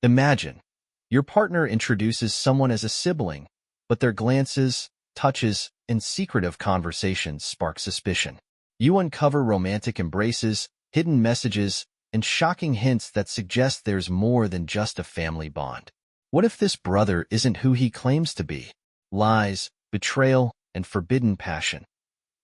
Imagine, your partner introduces someone as a sibling, but their glances, touches, and secretive conversations spark suspicion. You uncover romantic embraces, hidden messages, and shocking hints that suggest there's more than just a family bond. What if this brother isn't who he claims to be? Lies, betrayal, and forbidden passion.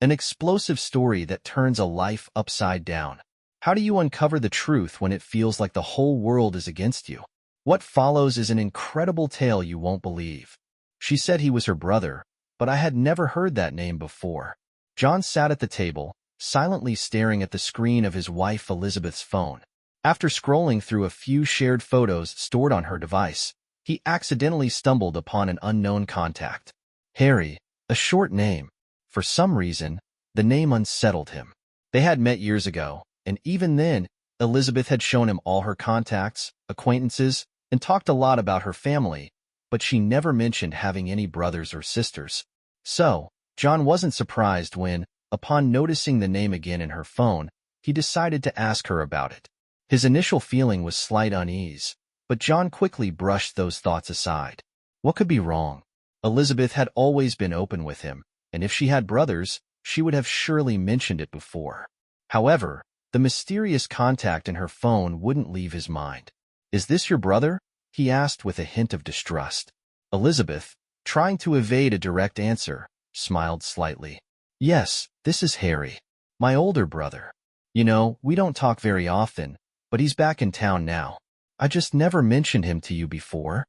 An explosive story that turns a life upside down. How do you uncover the truth when it feels like the whole world is against you? What follows is an incredible tale you won't believe. She said he was her brother, but I had never heard that name before. John sat at the table, silently staring at the screen of his wife Elizabeth's phone. After scrolling through a few shared photos stored on her device, he accidentally stumbled upon an unknown contact. Harry, a short name. For some reason, the name unsettled him. They had met years ago, and even then, Elizabeth had shown him all her contacts, acquaintances, and talked a lot about her family, but she never mentioned having any brothers or sisters. So, John wasn't surprised when, upon noticing the name again in her phone, he decided to ask her about it. His initial feeling was slight unease, but John quickly brushed those thoughts aside. What could be wrong? Elizabeth had always been open with him, and if she had brothers, she would have surely mentioned it before. However, the mysterious contact in her phone wouldn't leave his mind. "Is this your brother?" he asked with a hint of distrust. Elizabeth, trying to evade a direct answer, smiled slightly. "Yes, this is Harry, my older brother. You know, we don't talk very often, but he's back in town now. I just never mentioned him to you before."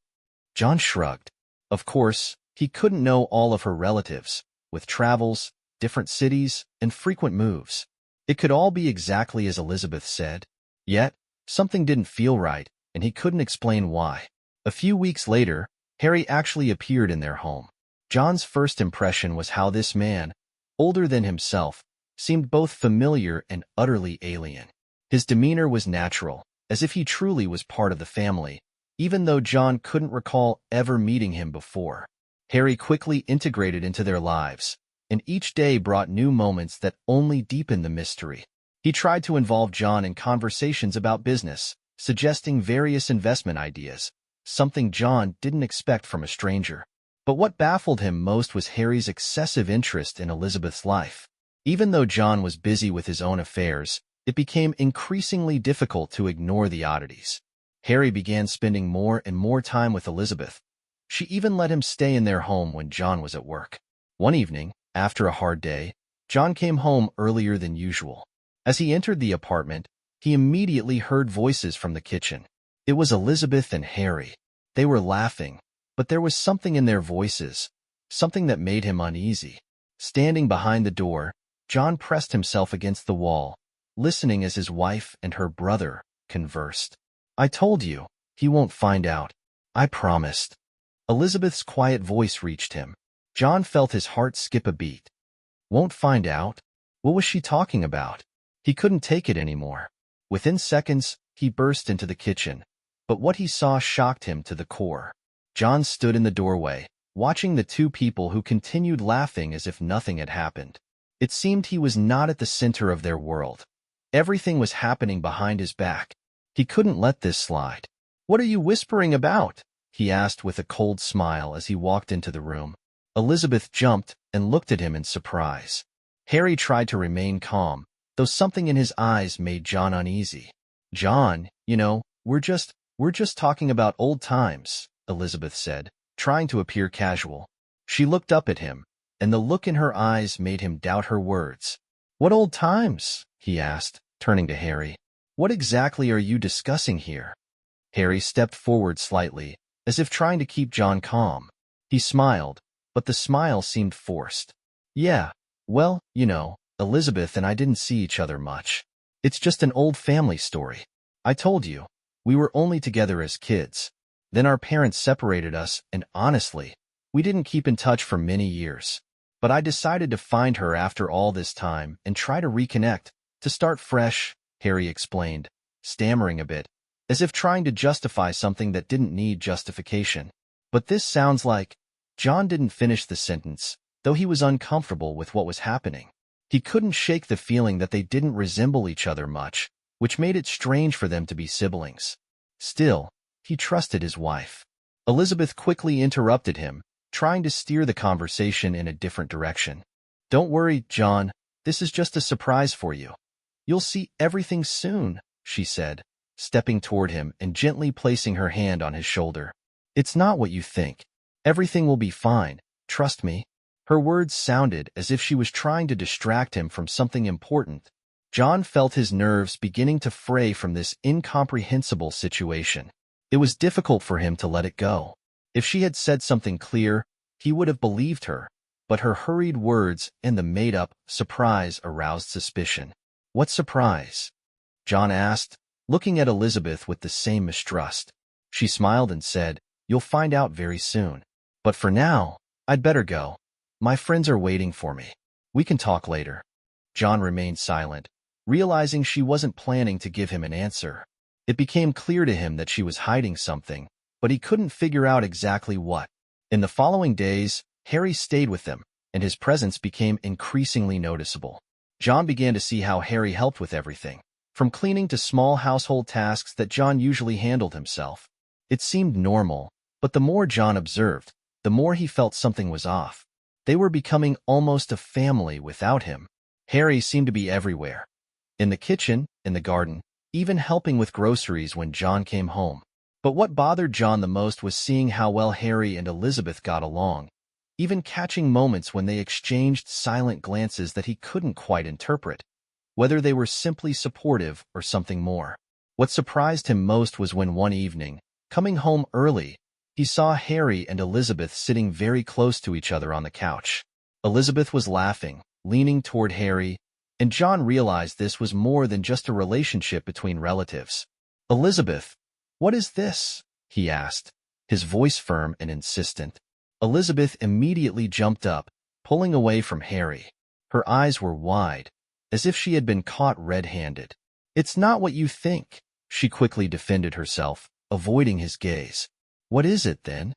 John shrugged. Of course, he couldn't know all of her relatives, with travels, different cities, and frequent moves. It could all be exactly as Elizabeth said. Yet, something didn't feel right, and he couldn't explain why. A few weeks later, Harry actually appeared in their home. John's first impression was how this man, older than himself, seemed both familiar and utterly alien. His demeanor was natural, as if he truly was part of the family, even though John couldn't recall ever meeting him before. Harry quickly integrated into their lives, and each day brought new moments that only deepened the mystery. He tried to involve John in conversations about business, suggesting various investment ideas, something John didn't expect from a stranger. But what baffled him most was Harry's excessive interest in Elizabeth's life. Even though John was busy with his own affairs, it became increasingly difficult to ignore the oddities. Harry began spending more and more time with Elizabeth. She even let him stay in their home when John was at work. One evening, after a hard day, John came home earlier than usual. As he entered the apartment, he immediately heard voices from the kitchen. It was Elizabeth and Harry. They were laughing, but there was something in their voices, something that made him uneasy. Standing behind the door, John pressed himself against the wall, listening as his wife and her brother conversed. "I told you, he won't find out. I promised." Elizabeth's quiet voice reached him. John felt his heart skip a beat. Won't find out? What was she talking about? He couldn't take it anymore. Within seconds, he burst into the kitchen, but what he saw shocked him to the core. John stood in the doorway, watching the two people who continued laughing as if nothing had happened. It seemed he was not at the center of their world. Everything was happening behind his back. He couldn't let this slide. "What are you whispering about?" he asked with a cold smile as he walked into the room. Elizabeth jumped and looked at him in surprise. Harry tried to remain calm, though something in his eyes made John uneasy. "John, you know, we're just talking about old times," Elizabeth said, trying to appear casual. She looked up at him, and the look in her eyes made him doubt her words. "What old times?" he asked, turning to Harry. "What exactly are you discussing here?" Harry stepped forward slightly, as if trying to keep John calm. He smiled, but the smile seemed forced. "Yeah, well, you know, Elizabeth and I didn't see each other much. It's just an old family story. I told you, we were only together as kids. Then our parents separated us, and honestly, we didn't keep in touch for many years. But I decided to find her after all this time and try to reconnect, to start fresh," Harry explained, stammering a bit, as if trying to justify something that didn't need justification. "But this sounds like—" John didn't finish the sentence, though he was uncomfortable with what was happening. He couldn't shake the feeling that they didn't resemble each other much, which made it strange for them to be siblings. Still, he trusted his wife. Elizabeth quickly interrupted him, trying to steer the conversation in a different direction. "Don't worry, John. This is just a surprise for you. You'll see everything soon," she said, stepping toward him and gently placing her hand on his shoulder. "It's not what you think. Everything will be fine. Trust me." Her words sounded as if she was trying to distract him from something important. John felt his nerves beginning to fray from this incomprehensible situation. It was difficult for him to let it go. If she had said something clear, he would have believed her, but her hurried words and the made-up surprise aroused suspicion. "What surprise?" John asked, looking at Elizabeth with the same mistrust. She smiled and said, "You'll find out very soon. But for now, I'd better go. My friends are waiting for me. We can talk later." John remained silent, realizing she wasn't planning to give him an answer. It became clear to him that she was hiding something, but he couldn't figure out exactly what. In the following days, Harry stayed with them, and his presence became increasingly noticeable. John began to see how Harry helped with everything, from cleaning to small household tasks that John usually handled himself. It seemed normal, but the more John observed, the more he felt something was off. They were becoming almost a family without him. Harry seemed to be everywhere. In the kitchen, in the garden, even helping with groceries when John came home. But what bothered John the most was seeing how well Harry and Elizabeth got along, even catching moments when they exchanged silent glances that he couldn't quite interpret, whether they were simply supportive or something more. What surprised him most was when one evening, coming home early, he saw Harry and Elizabeth sitting very close to each other on the couch. Elizabeth was laughing, leaning toward Harry, and John realized this was more than just a relationship between relatives. "Elizabeth, what is this?" he asked, his voice firm and insistent. Elizabeth immediately jumped up, pulling away from Harry. Her eyes were wide, as if she had been caught red-handed. "It's not what you think," she quickly defended herself, avoiding his gaze. "What is it, then?"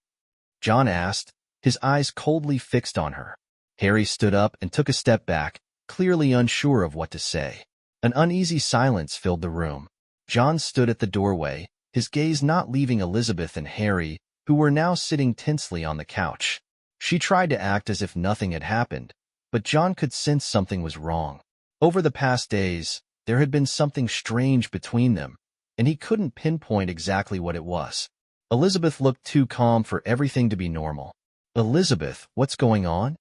John asked, his eyes coldly fixed on her. Harry stood up and took a step back, clearly unsure of what to say. An uneasy silence filled the room. John stood at the doorway, his gaze not leaving Elizabeth and Harry, who were now sitting tensely on the couch. She tried to act as if nothing had happened, but John could sense something was wrong. Over the past days, there had been something strange between them, and he couldn't pinpoint exactly what it was. Elizabeth looked too calm for everything to be normal. "Elizabeth, what's going on?"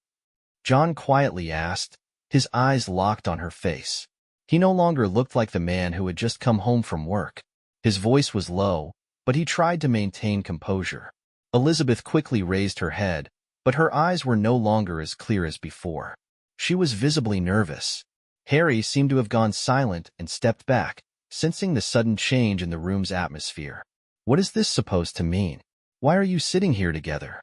John quietly asked, his eyes locked on her face. He no longer looked like the man who had just come home from work. His voice was low, but he tried to maintain composure. Elizabeth quickly raised her head, but her eyes were no longer as clear as before. She was visibly nervous. Harry seemed to have gone silent and stepped back, sensing the sudden change in the room's atmosphere. "What is this supposed to mean? Why are you sitting here together?"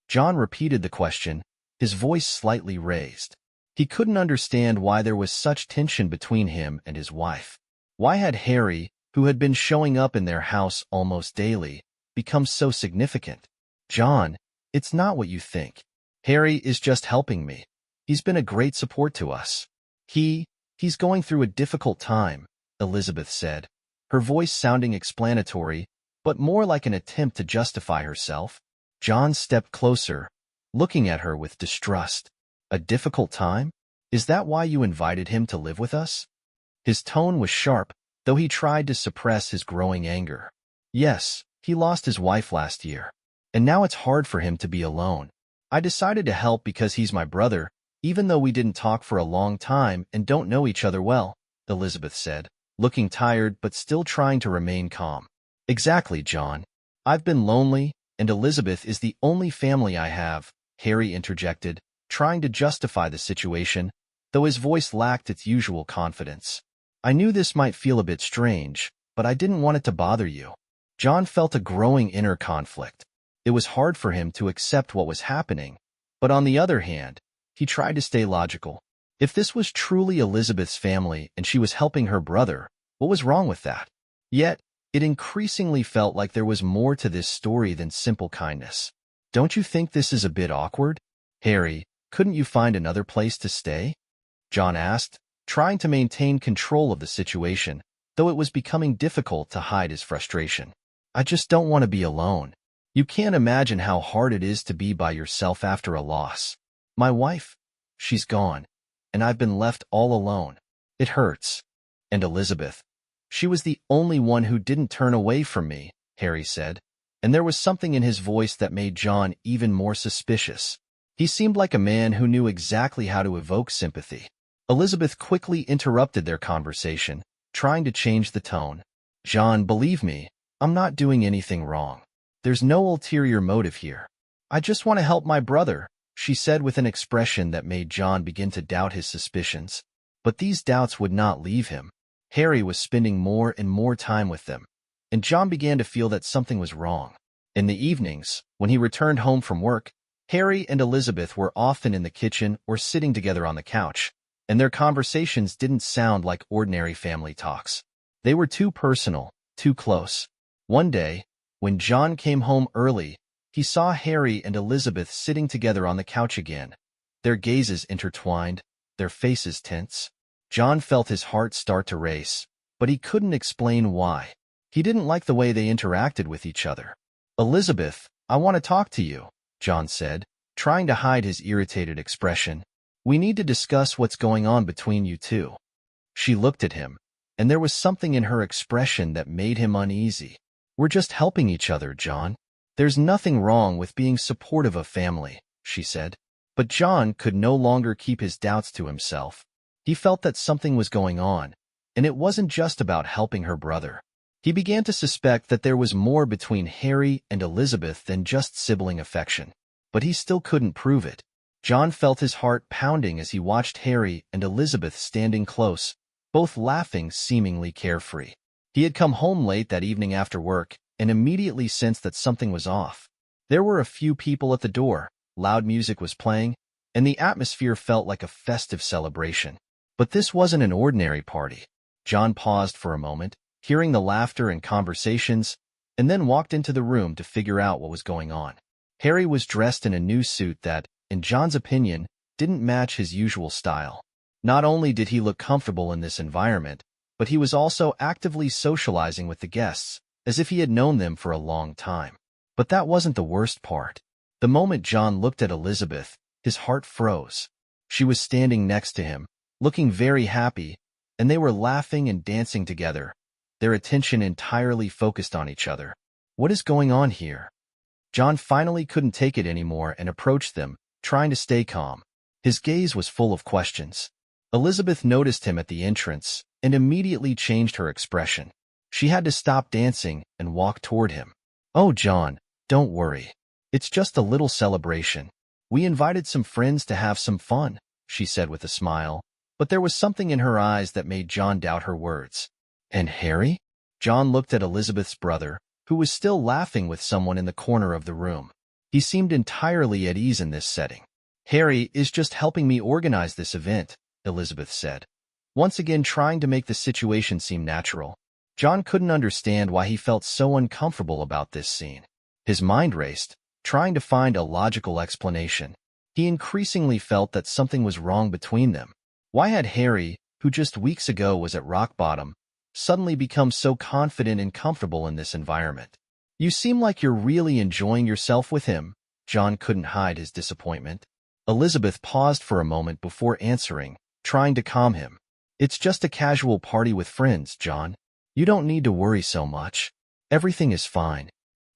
John repeated the question, his voice slightly raised. He couldn't understand why there was such tension between him and his wife. Why had Harry, who had been showing up in their house almost daily, become so significant? "John, it's not what you think. Harry is just helping me. He's been a great support to us. He's going through a difficult time," Elizabeth said, her voice sounding explanatory, but more like an attempt to justify herself. John stepped closer, looking at her with distrust. "A difficult time? Is that why you invited him to live with us?" His tone was sharp, though he tried to suppress his growing anger. "Yes, he lost his wife last year, and now it's hard for him to be alone. I decided to help because he's my brother, even though we didn't talk for a long time and don't know each other well," Elizabeth said, looking tired but still trying to remain calm. "Exactly, John. I've been lonely, and Elizabeth is the only family I have," Harry interjected, trying to justify the situation, though his voice lacked its usual confidence. "I knew this might feel a bit strange, but I didn't want it to bother you." John felt a growing inner conflict. It was hard for him to accept what was happening, but on the other hand, he tried to stay logical. If this was truly Elizabeth's family and she was helping her brother, what was wrong with that? Yet, it increasingly felt like there was more to this story than simple kindness. "Don't you think this is a bit awkward? Harry, couldn't you find another place to stay?" John asked, trying to maintain control of the situation, though it was becoming difficult to hide his frustration. I just don't want to be alone. You can't imagine how hard it is to be by yourself after a loss. My wife, she's gone, and I've been left all alone. It hurts. And Elizabeth, she was the only one who didn't turn away from me, Harry said, and there was something in his voice that made John even more suspicious. He seemed like a man who knew exactly how to evoke sympathy. Elizabeth quickly interrupted their conversation, trying to change the tone. John, believe me, I'm not doing anything wrong. There's no ulterior motive here. I just want to help my brother, she said with an expression that made John begin to doubt his suspicions. But these doubts would not leave him. Harry was spending more and more time with them, and John began to feel that something was wrong. In the evenings, when he returned home from work, Harry and Elizabeth were often in the kitchen or sitting together on the couch, and their conversations didn't sound like ordinary family talks. They were too personal, too close. One day, when John came home early, he saw Harry and Elizabeth sitting together on the couch again, their gazes intertwined, their faces tense. John felt his heart start to race, but he couldn't explain why. He didn't like the way they interacted with each other. Elizabeth, I want to talk to you, John said, trying to hide his irritated expression. We need to discuss what's going on between you two. She looked at him, and there was something in her expression that made him uneasy. We're just helping each other, John. There's nothing wrong with being supportive of family, she said. But John could no longer keep his doubts to himself. He felt that something was going on, and it wasn't just about helping her brother. He began to suspect that there was more between Harry and Elizabeth than just sibling affection, but he still couldn't prove it. John felt his heart pounding as he watched Harry and Elizabeth standing close, both laughing seemingly carefree. He had come home late that evening after work and immediately sensed that something was off. There were a few people at the door, loud music was playing, and the atmosphere felt like a festive celebration. But this wasn't an ordinary party. John paused for a moment, hearing the laughter and conversations, and then walked into the room to figure out what was going on. Harry was dressed in a new suit that, in John's opinion, didn't match his usual style. Not only did he look comfortable in this environment, but he was also actively socializing with the guests, as if he had known them for a long time. But that wasn't the worst part. The moment John looked at Elizabeth, his heart froze. She was standing next to him, looking very happy, and they were laughing and dancing together, their attention entirely focused on each other. What is going on here? John finally couldn't take it anymore and approached them, trying to stay calm. His gaze was full of questions. Elizabeth noticed him at the entrance and immediately changed her expression. She had to stop dancing and walk toward him. Oh, John, don't worry. It's just a little celebration. We invited some friends to have some fun, she said with a smile, but there was something in her eyes that made John doubt her words. And Harry? John looked at Elizabeth's brother, who was still laughing with someone in the corner of the room. He seemed entirely at ease in this setting. Harry is just helping me organize this event, Elizabeth said, once again trying to make the situation seem natural. John couldn't understand why he felt so uncomfortable about this scene. His mind raced, trying to find a logical explanation. He increasingly felt that something was wrong between them. Why had Harry, who just weeks ago was at rock bottom, suddenly become so confident and comfortable in this environment? You seem like you're really enjoying yourself with him. John couldn't hide his disappointment. Elizabeth paused for a moment before answering, trying to calm him. It's just a casual party with friends, John. You don't need to worry so much. Everything is fine.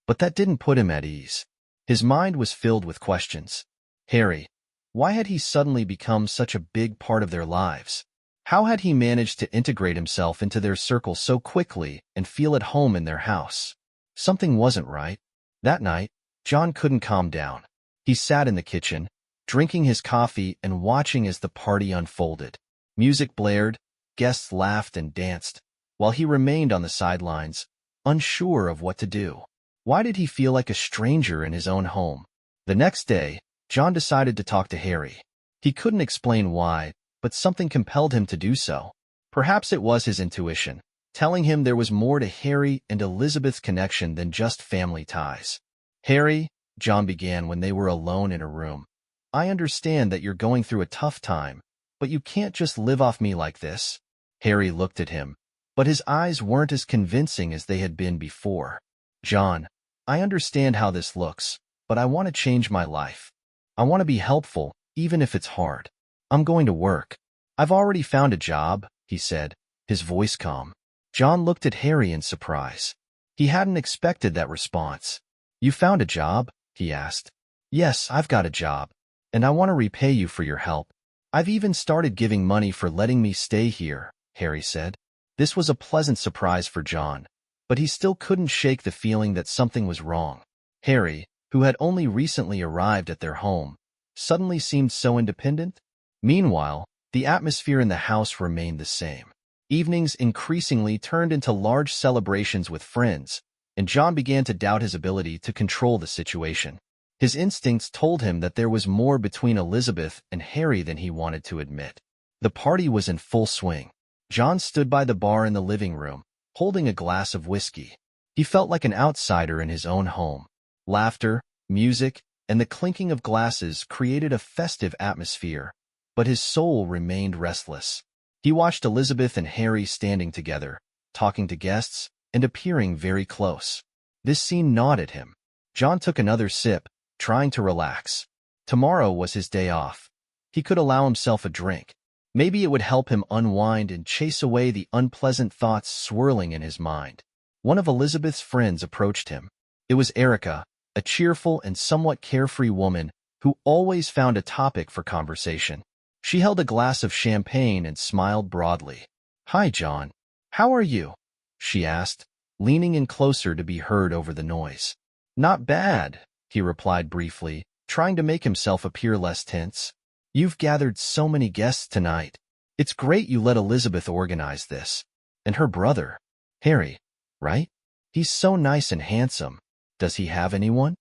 But that didn't put him at ease. His mind was filled with questions. Harry, why had he suddenly become such a big part of their lives? How had he managed to integrate himself into their circle so quickly and feel at home in their house? Something wasn't right. That night, John couldn't calm down. He sat in the kitchen, drinking his coffee and watching as the party unfolded. Music blared, guests laughed and danced, while he remained on the sidelines, unsure of what to do. Why did he feel like a stranger in his own home? The next day, John decided to talk to Harry. He couldn't explain why, but something compelled him to do so. Perhaps it was his intuition, telling him there was more to Harry and Elizabeth's connection than just family ties. Harry, John began when they were alone in a room, I understand that you're going through a tough time, but you can't just live off me like this. Harry looked at him, but his eyes weren't as convincing as they had been before. John, I understand how this looks, but I want to change my life. I want to be helpful, even if it's hard. I'm going to work. I've already found a job, he said, his voice calm. John looked at Harry in surprise. He hadn't expected that response. You found a job? He asked. Yes, I've got a job, and I want to repay you for your help. I've even started giving money for letting me stay here, Harry said. This was a pleasant surprise for John, but he still couldn't shake the feeling that something was wrong. Harry, who had only recently arrived at their home, suddenly seemed so independent. Meanwhile, the atmosphere in the house remained the same. Evenings increasingly turned into large celebrations with friends, and John began to doubt his ability to control the situation. His instincts told him that there was more between Elizabeth and Harry than he wanted to admit. The party was in full swing. John stood by the bar in the living room, holding a glass of whiskey. He felt like an outsider in his own home. Laughter, music, and the clinking of glasses created a festive atmosphere, but his soul remained restless. He watched Elizabeth and Harry standing together, talking to guests, and appearing very close. This scene gnawed at him. John took another sip, trying to relax. Tomorrow was his day off. He could allow himself a drink. Maybe it would help him unwind and chase away the unpleasant thoughts swirling in his mind. One of Elizabeth's friends approached him. It was Erica, a cheerful and somewhat carefree woman who always found a topic for conversation. She held a glass of champagne and smiled broadly. "Hi, John. How are you?" she asked, leaning in closer to be heard over the noise. "Not bad," he replied briefly, trying to make himself appear less tense. "You've gathered so many guests tonight. It's great you let Elizabeth organize this. And her brother, Harry, right? He's so nice and handsome. Does he have anyone?"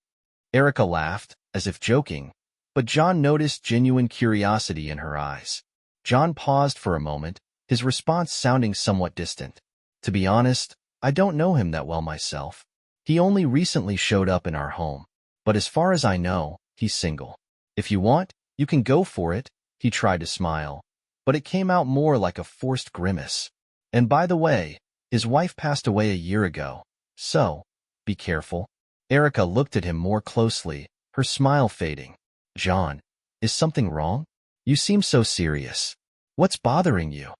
Erica laughed, as if joking, but John noticed genuine curiosity in her eyes. John paused for a moment, his response sounding somewhat distant. "To be honest, I don't know him that well myself. He only recently showed up in our home. But as far as I know, he's single. If you want, you can go for it." He tried to smile, but it came out more like a forced grimace. "And by the way, his wife passed away a year ago, so be careful." Erica looked at him more closely, her smile fading. "John, is something wrong? You seem so serious. What's bothering you?"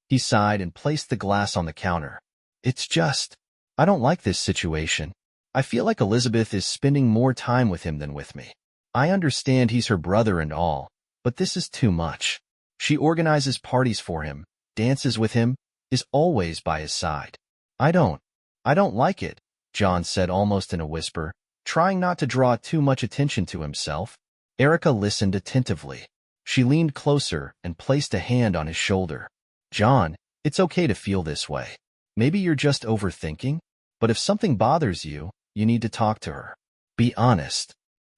He sighed and placed the glass on the counter. "It's just, I don't like this situation. I feel like Elizabeth is spending more time with him than with me. I understand he's her brother and all, but this is too much. She organizes parties for him, dances with him, is always by his side. I don't like it," John said almost in a whisper, trying not to draw too much attention to himself. Erica listened attentively. She leaned closer and placed a hand on his shoulder. "John, it's okay to feel this way. Maybe you're just overthinking, but if something bothers you, you need to talk to her. Be honest."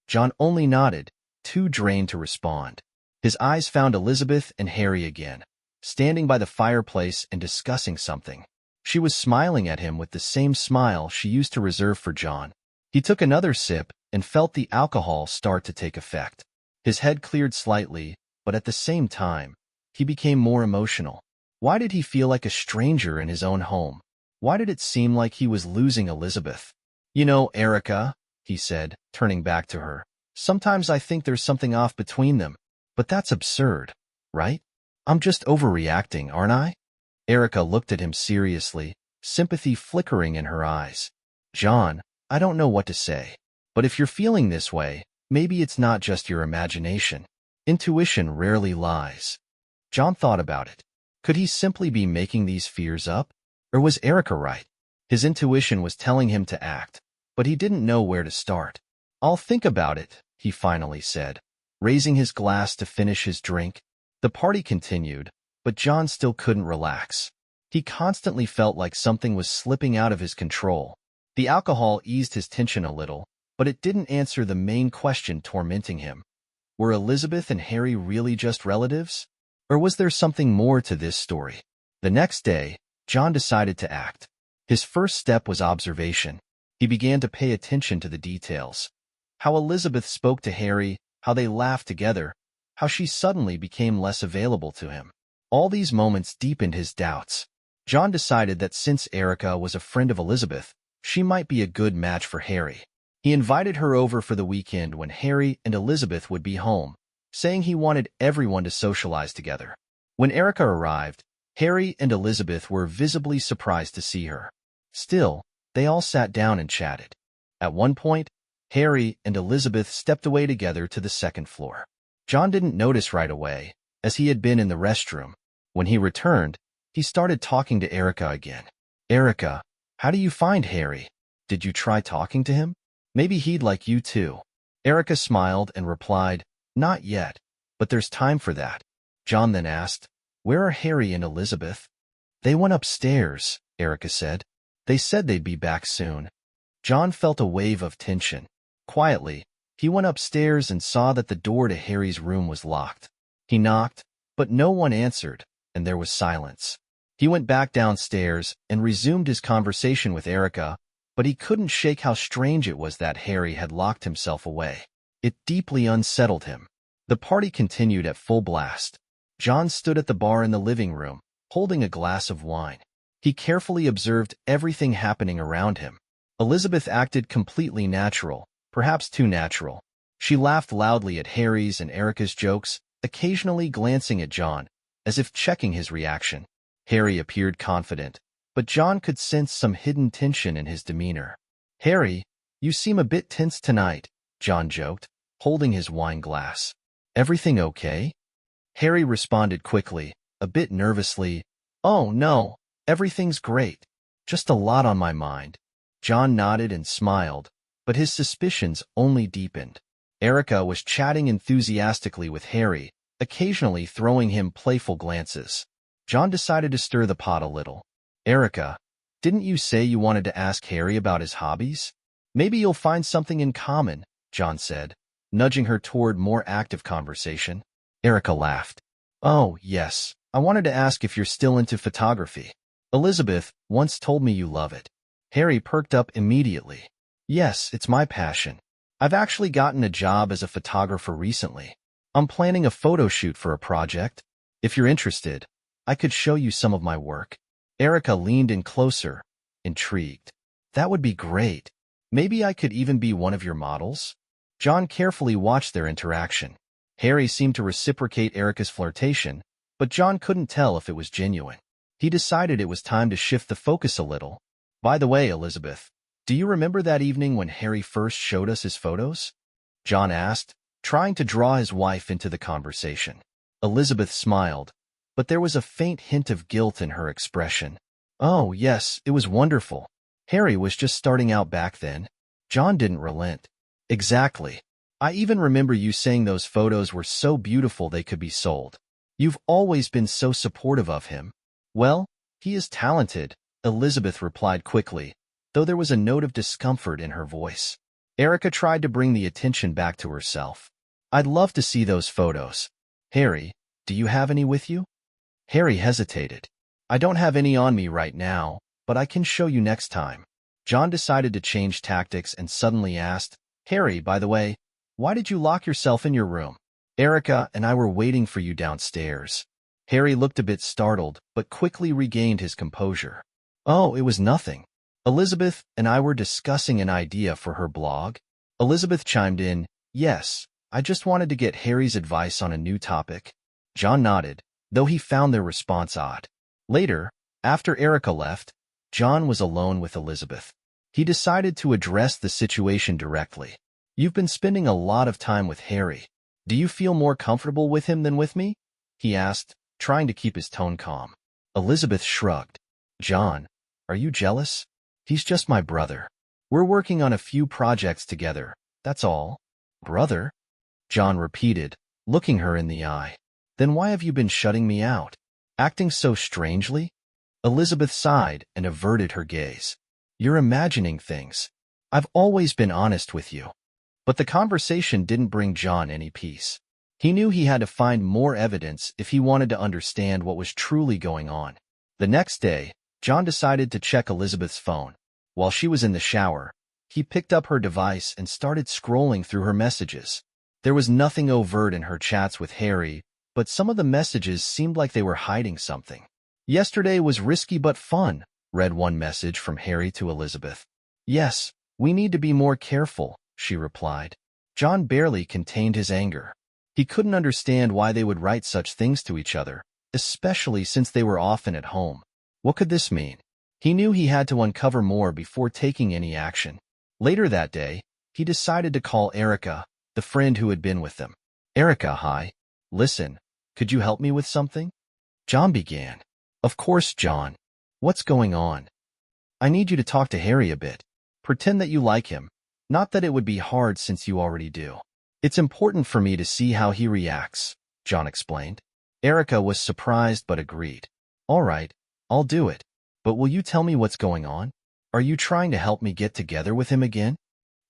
John only nodded, too drained to respond. His eyes found Elizabeth and Harry again, standing by the fireplace and discussing something. She was smiling at him with the same smile she used to reserve for John. He took another sip and felt the alcohol start to take effect. His head cleared slightly, but at the same time, he became more emotional. Why did he feel like a stranger in his own home? Why did it seem like he was losing Elizabeth? "You know, Erica," he said, turning back to her, "sometimes I think there's something off between them, but that's absurd, right? I'm just overreacting, aren't I?" Erica looked at him seriously, sympathy flickering in her eyes. "John, I don't know what to say, but if you're feeling this way, maybe it's not just your imagination. Intuition rarely lies." John thought about it. Could he simply be making these fears up? Or was Erica right? His intuition was telling him to act, but he didn't know where to start. "I'll think about it," he finally said, raising his glass to finish his drink. The party continued, but John still couldn't relax. He constantly felt like something was slipping out of his control. The alcohol eased his tension a little, but it didn't answer the main question tormenting him. Were Elizabeth and Harry really just relatives? Or was there something more to this story? The next day, John decided to act. His first step was observation. He began to pay attention to the details. How Elizabeth spoke to Harry, how they laughed together, how she suddenly became less available to him. All these moments deepened his doubts. John decided that since Erica was a friend of Elizabeth, She might be a good match for Harry. He invited her over for the weekend when Harry and Elizabeth would be home, saying he wanted everyone to socialize together. When Erica arrived, Harry and Elizabeth were visibly surprised to see her. Still, they all sat down and chatted. At one point, Harry and Elizabeth stepped away together to the second floor. John didn't notice right away, as he had been in the restroom. When he returned, he started talking to Erica again. Erica, how do you find Harry? Did you try talking to him? Maybe he'd like you too. Erica smiled and replied, not yet, but there's time for that. John then asked, where are Harry and Elizabeth? They went upstairs, Erica said. They said they'd be back soon. John felt a wave of tension. Quietly, he went upstairs and saw that the door to Harry's room was locked. He knocked, but no one answered, and there was silence. He went back downstairs and resumed his conversation with Erica, but he couldn't shake how strange it was that Harry had locked himself away. It deeply unsettled him. The party continued at full blast. John stood at the bar in the living room, holding a glass of wine. He carefully observed everything happening around him. Elizabeth acted completely natural, perhaps too natural. She laughed loudly at Harry's and Erica's jokes, occasionally glancing at John, as if checking his reaction. Harry appeared confident, but John could sense some hidden tension in his demeanor. Harry, you seem a bit tense tonight, John joked, holding his wine glass. Everything okay? Harry responded quickly, a bit nervously, oh no, everything's great. Just a lot on my mind. John nodded and smiled, but his suspicions only deepened. Erica was chatting enthusiastically with Harry, occasionally throwing him playful glances. John decided to stir the pot a little. Erica, didn't you say you wanted to ask Harry about his hobbies? Maybe you'll find something in common, John said, nudging her toward more active conversation. Erica laughed. Oh, yes, I wanted to ask if you're still into photography. Elizabeth once told me you love it. Harry perked up immediately. Yes, it's my passion. I've actually gotten a job as a photographer recently. I'm planning a photo shoot for a project. If you're interested, I could show you some of my work. Erica leaned in closer, intrigued. That would be great. Maybe I could even be one of your models? John carefully watched their interaction. Harry seemed to reciprocate Erica's flirtation, but John couldn't tell if it was genuine. He decided it was time to shift the focus a little. By the way, Elizabeth, do you remember that evening when Harry first showed us his photos? John asked, trying to draw his wife into the conversation. Elizabeth smiled, but there was a faint hint of guilt in her expression. Oh, yes, it was wonderful. Harry was just starting out back then. John didn't relent. Exactly. I even remember you saying those photos were so beautiful they could be sold. You've always been so supportive of him. Well, he is talented, Elizabeth replied quickly, though there was a note of discomfort in her voice. Erica tried to bring the attention back to herself. I'd love to see those photos. Harry, do you have any with you? Harry hesitated. I don't have any on me right now, but I can show you next time. John decided to change tactics and suddenly asked, Harry, by the way, why did you lock yourself in your room? Erica and I were waiting for you downstairs. Harry looked a bit startled, but quickly regained his composure. Oh, it was nothing. Elizabeth and I were discussing an idea for her blog. Elizabeth chimed in, yes, I just wanted to get Harry's advice on a new topic. John nodded, though he found their response odd. Later, after Erica left, John was alone with Elizabeth. He decided to address the situation directly. You've been spending a lot of time with Harry. Do you feel more comfortable with him than with me? He asked, trying to keep his tone calm. Elizabeth shrugged. John, are you jealous? He's just my brother. We're working on a few projects together, that's all. Brother? John repeated, looking her in the eye. Then why have you been shutting me out? Acting so strangely? Elizabeth sighed and averted her gaze. You're imagining things. I've always been honest with you. But the conversation didn't bring John any peace. He knew he had to find more evidence if he wanted to understand what was truly going on. The next day, John decided to check Elizabeth's phone. While she was in the shower, he picked up her device and started scrolling through her messages. There was nothing overt in her chats with Harry, but some of the messages seemed like they were hiding something. Yesterday was risky but fun, read one message from Harry to Elizabeth. Yes, we need to be more careful, she replied. John barely contained his anger. He couldn't understand why they would write such things to each other, especially since they were often at home. What could this mean? He knew he had to uncover more before taking any action. Later that day, he decided to call Erica, the friend who had been with them. Erica, hi. Listen, could you help me with something? John began. Of course, John. What's going on? I need you to talk to Harry a bit. Pretend that you like him. Not that it would be hard since you already do. It's important for me to see how he reacts, John explained. Erica was surprised but agreed. All right, I'll do it. But will you tell me what's going on? Are you trying to help me get together with him again?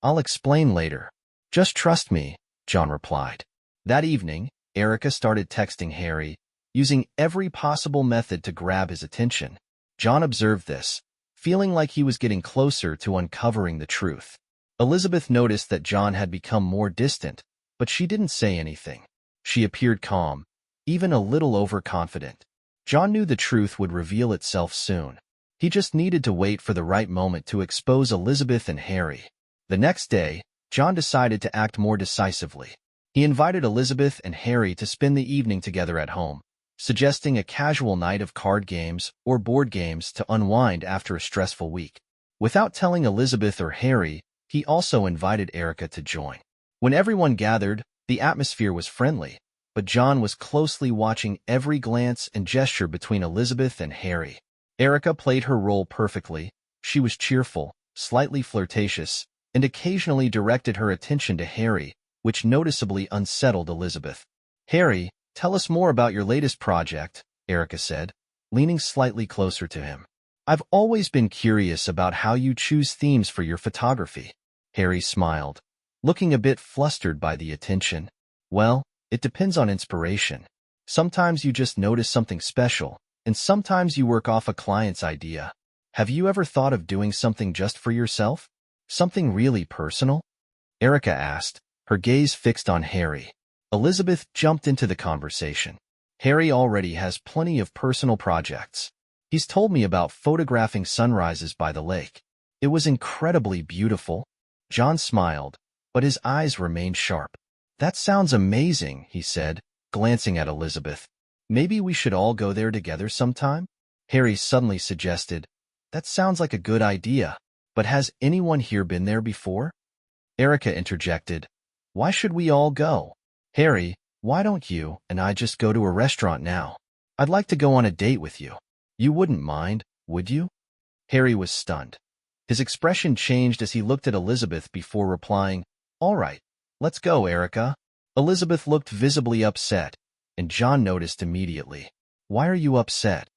I'll explain later. Just trust me, John replied. That evening, Erica started texting Harry, using every possible method to grab his attention. John observed this, feeling like he was getting closer to uncovering the truth. Elizabeth noticed that John had become more distant, but she didn't say anything. She appeared calm, even a little overconfident. John knew the truth would reveal itself soon. He just needed to wait for the right moment to expose Elizabeth and Harry. The next day, John decided to act more decisively. He invited Elizabeth and Harry to spend the evening together at home, suggesting a casual night of card games or board games to unwind after a stressful week. Without telling Elizabeth or Harry, he also invited Erica to join. When everyone gathered, the atmosphere was friendly, but John was closely watching every glance and gesture between Elizabeth and Harry. Erica played her role perfectly. She was cheerful, slightly flirtatious, and occasionally directed her attention to Harry, which noticeably unsettled Elizabeth. Harry, tell us more about your latest project, Erica said, leaning slightly closer to him. I've always been curious about how you choose themes for your photography. Harry smiled, looking a bit flustered by the attention. Well, it depends on inspiration. Sometimes you just notice something special, and sometimes you work off a client's idea. Have you ever thought of doing something just for yourself? Something really personal? Erica asked, her gaze fixed on Harry. Elizabeth jumped into the conversation. Harry already has plenty of personal projects. He's told me about photographing sunrises by the lake. It was incredibly beautiful. John smiled, but his eyes remained sharp. That sounds amazing, he said, glancing at Elizabeth. Maybe we should all go there together sometime? Harry suddenly suggested. That sounds like a good idea, but has anyone here been there before? Erica interjected. Why should we all go? Harry, why don't you and I just go to a restaurant now? I'd like to go on a date with you. You wouldn't mind, would you? Harry was stunned. His expression changed as he looked at Elizabeth before replying, All right, let's go, Erica. Elizabeth looked visibly upset, and John noticed immediately. Why are you upset?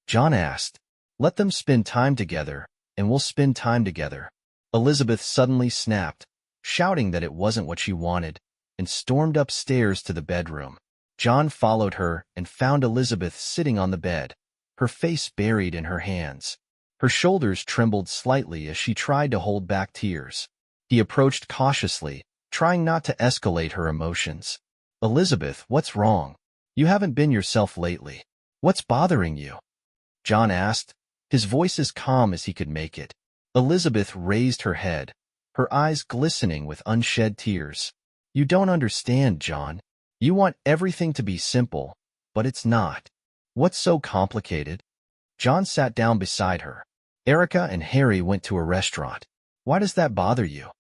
John asked. Let them spend time together, and we'll spend time together. Elizabeth suddenly snapped, shouting that it wasn't what she wanted, and stormed upstairs to the bedroom. John followed her and found Elizabeth sitting on the bed, her face buried in her hands. Her shoulders trembled slightly as she tried to hold back tears. He approached cautiously, trying not to escalate her emotions. Elizabeth, what's wrong? You haven't been yourself lately. What's bothering you? John asked, his voice as calm as he could make it. Elizabeth raised her head, her eyes glistening with unshed tears. You don't understand, John. You want everything to be simple, but it's not. What's so complicated? John sat down beside her. Erica and Harry went to a restaurant. Why does that bother you?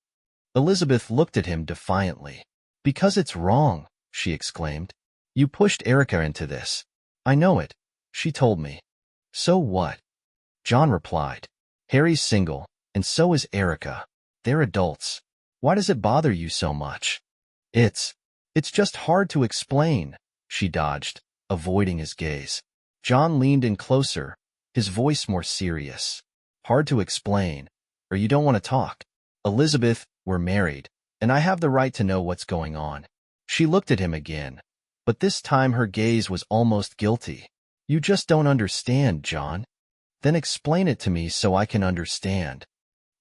Elizabeth looked at him defiantly. Because it's wrong, she exclaimed. You pushed Erica into this. I know it. She told me. So what? John replied. Harry's single, and so is Erica. They're adults. Why does it bother you so much? It's just hard to explain, she dodged, avoiding his gaze. John leaned in closer, his voice more serious. Hard to explain, or you don't want to talk. Elizabeth, we're married, and I have the right to know what's going on. She looked at him again, but this time her gaze was almost guilty. You just don't understand, John. Then explain it to me so I can understand.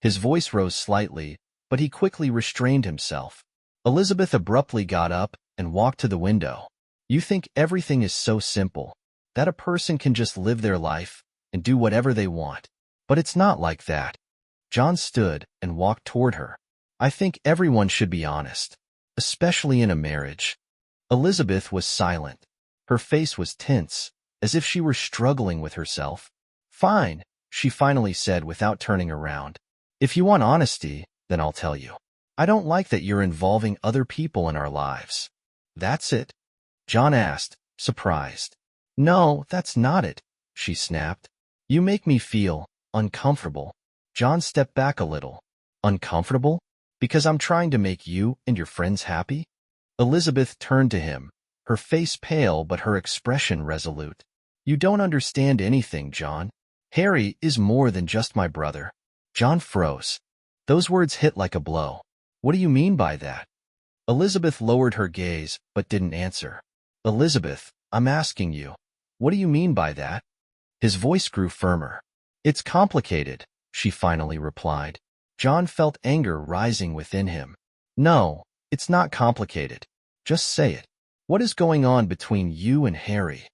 His voice rose slightly, but he quickly restrained himself. Elizabeth abruptly got up and walked to the window. You think everything is so simple, that a person can just live their life and do whatever they want. But it's not like that. John stood and walked toward her. I think everyone should be honest, especially in a marriage. Elizabeth was silent. Her face was tense, as if she were struggling with herself. Fine, she finally said without turning around. If you want honesty, then I'll tell you. I don't like that you're involving other people in our lives. That's it? John asked, surprised. No, that's not it, she snapped. You make me feel uncomfortable. John stepped back a little. Uncomfortable? Because I'm trying to make you and your friends happy? Elizabeth turned to him, her face pale but her expression resolute. You don't understand anything, John. Harry is more than just my brother. John froze. Those words hit like a blow. What do you mean by that? Elizabeth lowered her gaze but didn't answer. Elizabeth, I'm asking you. What do you mean by that? His voice grew firmer. It's complicated, she finally replied. John felt anger rising within him. No, it's not complicated. Just say it. What is going on between you and Harry?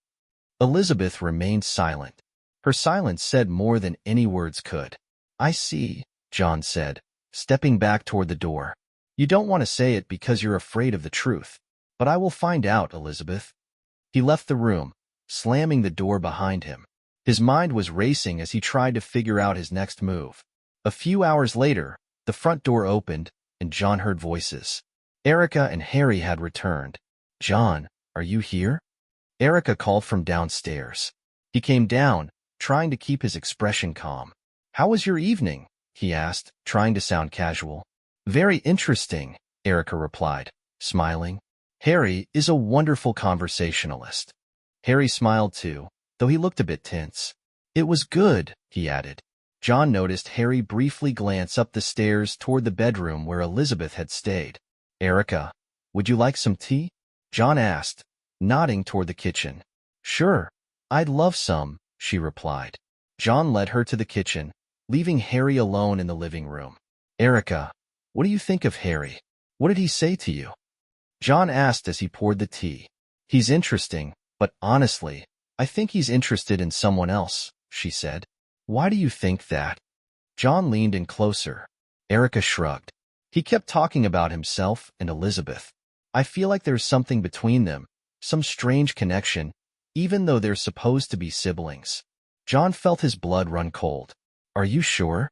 Elizabeth remained silent. Her silence said more than any words could. I see, John said, stepping back toward the door. You don't want to say it because you're afraid of the truth. But I will find out, Elizabeth. He left the room, slamming the door behind him. His mind was racing as he tried to figure out his next move. A few hours later, the front door opened, and John heard voices. Erica and Harry had returned. John, are you here? Erica called from downstairs. He came down, trying to keep his expression calm. How was your evening? He asked, trying to sound casual. Very interesting, Erica replied, smiling. Harry is a wonderful conversationalist. Harry smiled too, though he looked a bit tense. It was good, he added. John noticed Harry briefly glance up the stairs toward the bedroom where Elizabeth had stayed. Erica, would you like some tea? John asked, nodding toward the kitchen. Sure, I'd love some, she replied. John led her to the kitchen, leaving Harry alone in the living room. Erica, what do you think of Harry? What did he say to you? John asked as he poured the tea. He's interesting, but honestly, I think he's interested in someone else, she said. Why do you think that? John leaned in closer. Erica shrugged. He kept talking about himself and Elizabeth. I feel like there's something between them, some strange connection, even though they're supposed to be siblings. John felt his blood run cold. Are you sure?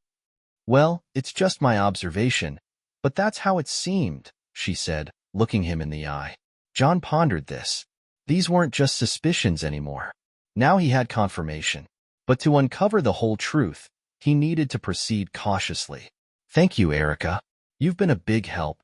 Well, it's just my observation, but that's how it seemed, she said, looking him in the eye. John pondered this. These weren't just suspicions anymore. Now he had confirmation. But to uncover the whole truth, he needed to proceed cautiously. Thank you, Erica. You've been a big help.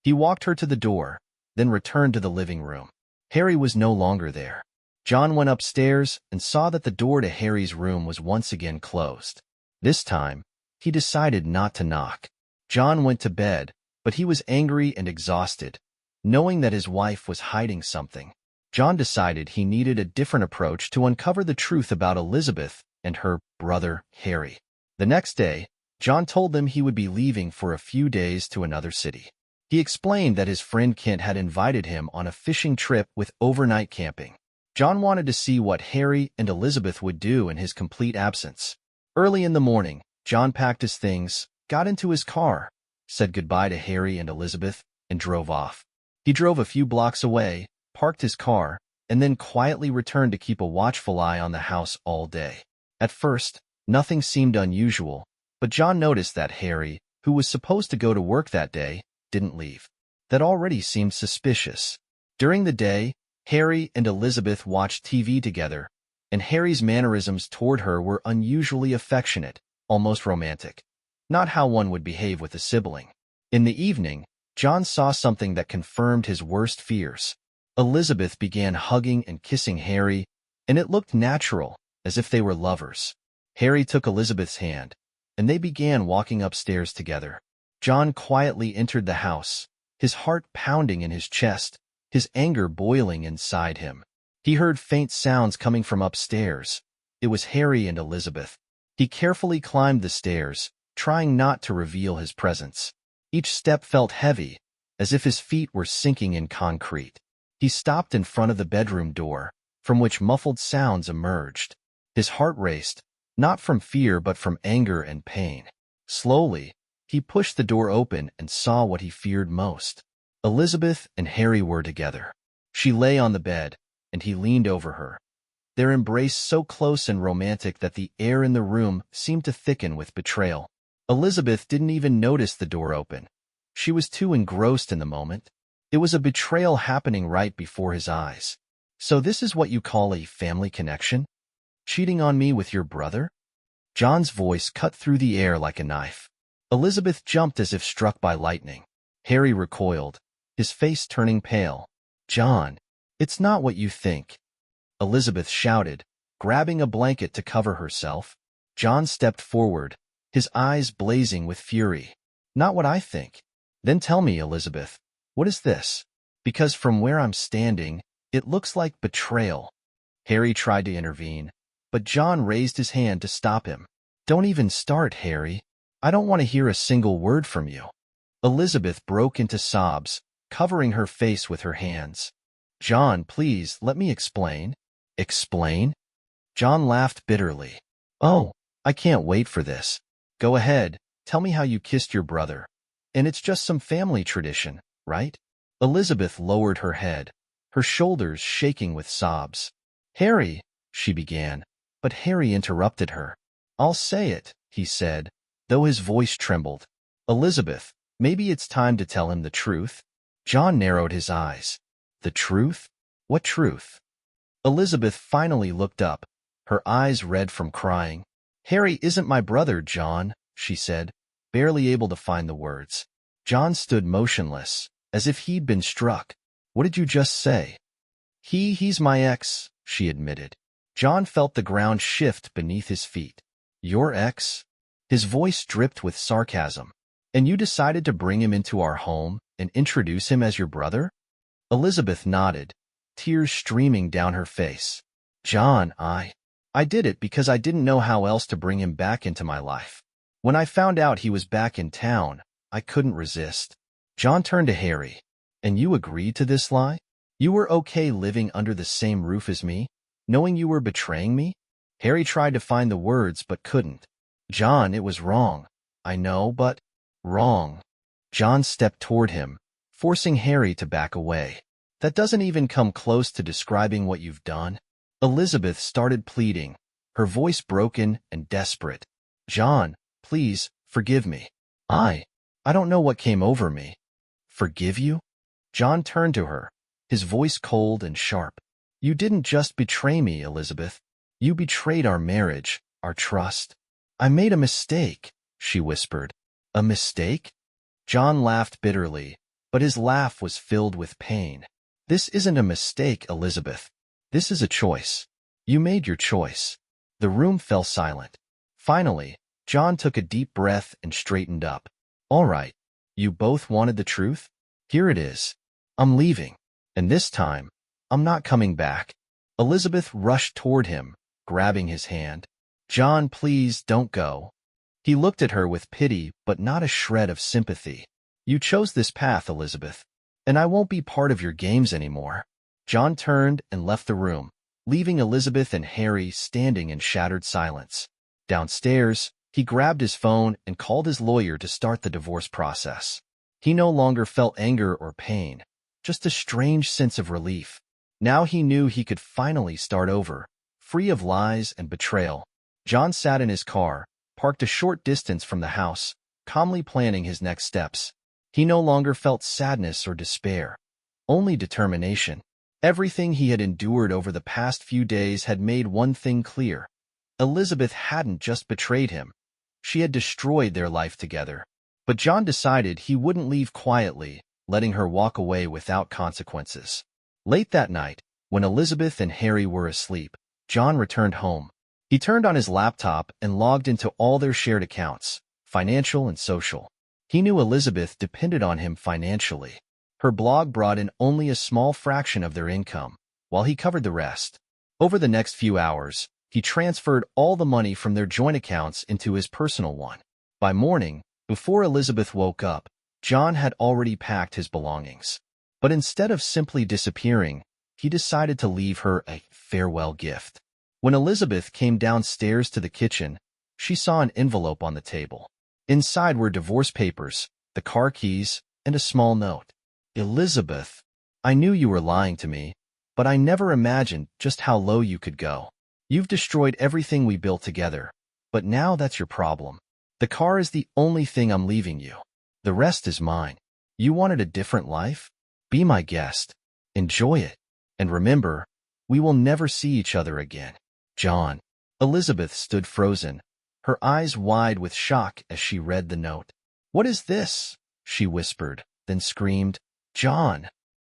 He walked her to the door, then returned to the living room. Harry was no longer there. John went upstairs and saw that the door to Harry's room was once again closed. This time, he decided not to knock. John went to bed, but he was angry and exhausted, knowing that his wife was hiding something. John decided he needed a different approach to uncover the truth about Elizabeth and her brother, Harry. The next day, John told them he would be leaving for a few days to another city. He explained that his friend Kent had invited him on a fishing trip with overnight camping. John wanted to see what Harry and Elizabeth would do in his complete absence. Early in the morning, John packed his things, got into his car, said goodbye to Harry and Elizabeth, and drove off. He drove a few blocks away, parked his car, and then quietly returned to keep a watchful eye on the house all day. At first, nothing seemed unusual, but John noticed that Harry, who was supposed to go to work that day, didn't leave. That already seemed suspicious. During the day, Harry and Elizabeth watched TV together, and Harry's mannerisms toward her were unusually affectionate, almost romantic. Not how one would behave with a sibling. In the evening, John saw something that confirmed his worst fears. Elizabeth began hugging and kissing Harry, and it looked natural, as if they were lovers. Harry took Elizabeth's hand, and they began walking upstairs together. John quietly entered the house, his heart pounding in his chest, his anger boiling inside him. He heard faint sounds coming from upstairs. It was Harry and Elizabeth. He carefully climbed the stairs, trying not to reveal his presence. Each step felt heavy, as if his feet were sinking in concrete. He stopped in front of the bedroom door, from which muffled sounds emerged. His heart raced, not from fear but from anger and pain. Slowly, he pushed the door open and saw what he feared most. Elizabeth and Harry were together. She lay on the bed, and he leaned over her. Their embrace so close and romantic that the air in the room seemed to thicken with betrayal. Elizabeth didn't even notice the door open. She was too engrossed in the moment. It was a betrayal happening right before his eyes. So this is what you call a family connection? Cheating on me with your brother? John's voice cut through the air like a knife. Elizabeth jumped as if struck by lightning. Harry recoiled, his face turning pale. John, it's not what you think, Elizabeth shouted, grabbing a blanket to cover herself. John stepped forward, his eyes blazing with fury. Not what I think. Then tell me, Elizabeth, what is this? Because from where I'm standing, it looks like betrayal. Harry tried to intervene, but John raised his hand to stop him. Don't even start, Harry. I don't want to hear a single word from you. Elizabeth broke into sobs, covering her face with her hands. John, please, let me explain. Explain? John laughed bitterly. Oh, I can't wait for this. Go ahead, tell me how you kissed your brother. And it's just some family tradition, right? Elizabeth lowered her head, her shoulders shaking with sobs. Harry, she began, but Harry interrupted her. I'll say it, he said, though his voice trembled. Elizabeth, maybe it's time to tell him the truth. John narrowed his eyes. The truth? What truth? Elizabeth finally looked up, her eyes red from crying. Harry isn't my brother, John, she said, barely able to find the words. John stood motionless, as if he'd been struck. What did you just say? He's my ex, she admitted. John felt the ground shift beneath his feet. Your ex? His voice dripped with sarcasm. And you decided to bring him into our home and introduce him as your brother? Elizabeth nodded, tears streaming down her face. John, I did it because I didn't know how else to bring him back into my life. When I found out he was back in town, I couldn't resist. John turned to Harry. And you agreed to this lie? You were okay living under the same roof as me, knowing you were betraying me? Harry tried to find the words but couldn't. John, it was wrong. I know, but wrong. John stepped toward him, forcing Harry to back away. That doesn't even come close to describing what you've done. Elizabeth started pleading, her voice broken and desperate. John, please, forgive me. I don't know what came over me. Forgive you? John turned to her, his voice cold and sharp. You didn't just betray me, Elizabeth. You betrayed our marriage, our trust. I made a mistake, she whispered. A mistake? John laughed bitterly, but his laugh was filled with pain. This isn't a mistake, Elizabeth. This is a choice. You made your choice. The room fell silent. Finally, John took a deep breath and straightened up. All right, you both wanted the truth? Here it is. I'm leaving. And this time, I'm not coming back. Elizabeth rushed toward him, grabbing his hand. John, please don't go. He looked at her with pity but not a shred of sympathy. You chose this path, Elizabeth, and I won't be part of your games anymore. John turned and left the room, leaving Elizabeth and Harry standing in shattered silence. Downstairs, he grabbed his phone and called his lawyer to start the divorce process. He no longer felt anger or pain, just a strange sense of relief. Now he knew he could finally start over, free of lies and betrayal. John sat in his car, parked a short distance from the house, calmly planning his next steps. He no longer felt sadness or despair, only determination. Everything he had endured over the past few days had made one thing clear. Elizabeth hadn't just betrayed him. She had destroyed their life together. But John decided he wouldn't leave quietly, letting her walk away without consequences. Late that night, when Elizabeth and Harry were asleep, John returned home. He turned on his laptop and logged into all their shared accounts, financial and social. He knew Elizabeth depended on him financially. Her blog brought in only a small fraction of their income, while he covered the rest. Over the next few hours, he transferred all the money from their joint accounts into his personal one. By morning, before Elizabeth woke up, John had already packed his belongings. But instead of simply disappearing, he decided to leave her a farewell gift. When Elizabeth came downstairs to the kitchen, she saw an envelope on the table. Inside were divorce papers, the car keys, and a small note. Elizabeth, I knew you were lying to me, but I never imagined just how low you could go. You've destroyed everything we built together, but now that's your problem. The car is the only thing I'm leaving you. The rest is mine. You wanted a different life? Be my guest. Enjoy it. And remember, we will never see each other again. John. Elizabeth stood frozen, her eyes wide with shock as she read the note. What is this? She whispered, then screamed, John.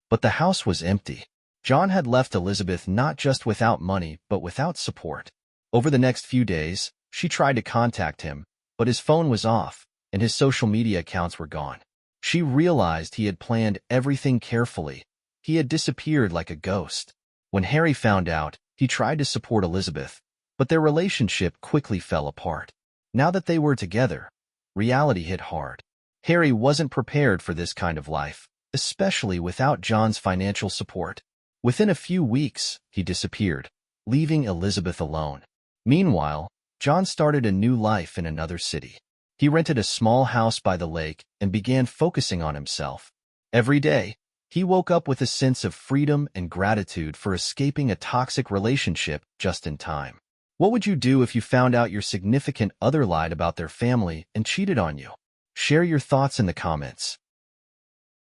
But the house was empty. John had left Elizabeth not just without money, but without support. Over the next few days, she tried to contact him, but his phone was off, and his social media accounts were gone. She realized he had planned everything carefully. He had disappeared like a ghost. When Harry found out, he tried to support Elizabeth, but their relationship quickly fell apart. Now that they were together, reality hit hard. Harry wasn't prepared for this kind of life, especially without John's financial support. Within a few weeks, he disappeared, leaving Elizabeth alone. Meanwhile, John started a new life in another city. He rented a small house by the lake and began focusing on himself. Every day, he woke up with a sense of freedom and gratitude for escaping a toxic relationship just in time. What would you do if you found out your significant other lied about their family and cheated on you? Share your thoughts in the comments.